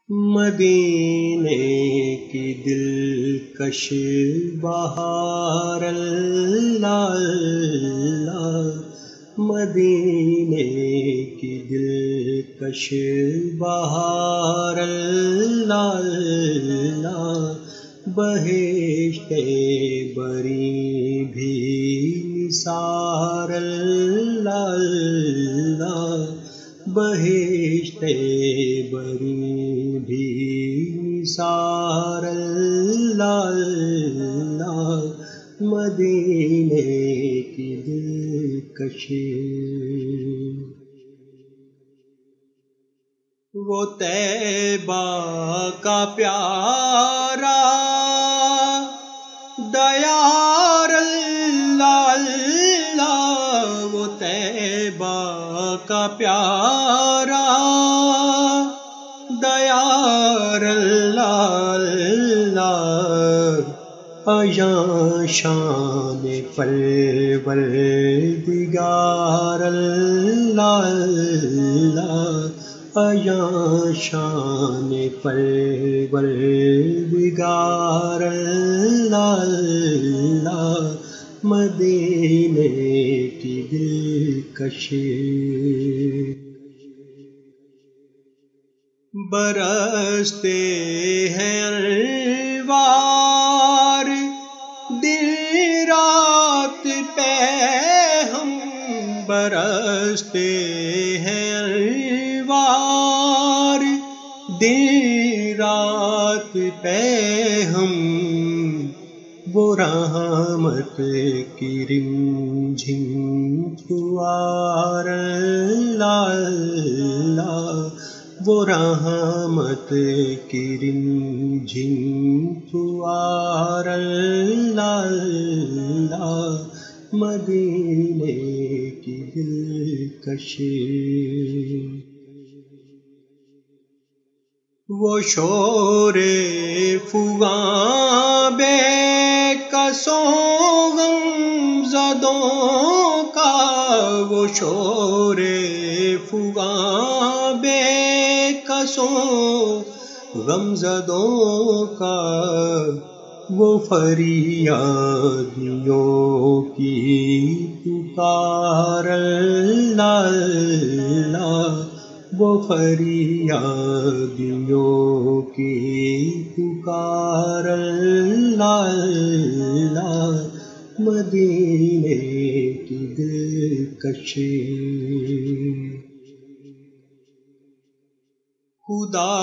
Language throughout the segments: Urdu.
مدینے کی دلکش بہار اللہ اللہ، مدینے کی دلکش بہار اللہ اللہ، بہشت بری بھی نثار اللہ اللہ، بہشت بری بھی نثار اللہ اللہ، مدینے کی دلکش وہ طیبہ کا پیارا دیار اللہ اللہ، وہ طیبہ کا پیارا دیار اللہ اللہ، آیا شان پروردگار اللہ اللہ، آیا شان پروردگار اللہ اللہ، مدینے کی دلکش برستے ہیں انوار دن رات پہ ہم، برستے ہیں انوار دن رات پہ ہم، وہ رحمت کی رمجھم فوار اللہ اللہ، وہ رحمت کی رمجھم فوار اللہ اللہ، مدینے کی دلکش وہ شور فغاں بے کسوں غم زدوں کا، وہ شور فغاں بے کسوں غم زدوں کا، وہ فریادیوں کی پکار اللہ اللہ، وہ فریادیوں کی پکار اللہ اللہ، مدینے کی دلکش خدا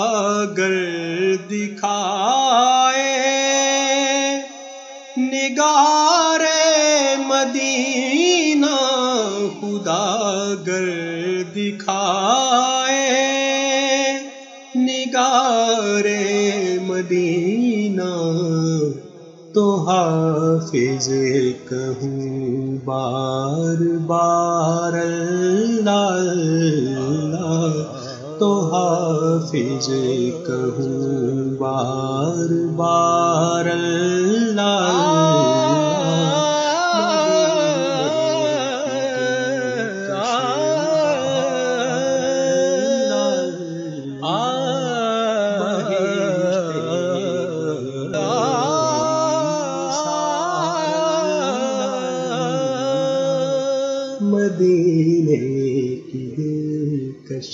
گر دکھائے نگار مدینہ، خدا گر دکھائے نگار مدینہ، تو حافظ کہوں بار بار اللہ اللہ، تو حافظ کہوں بار بار اللہ مدینے کی دلکش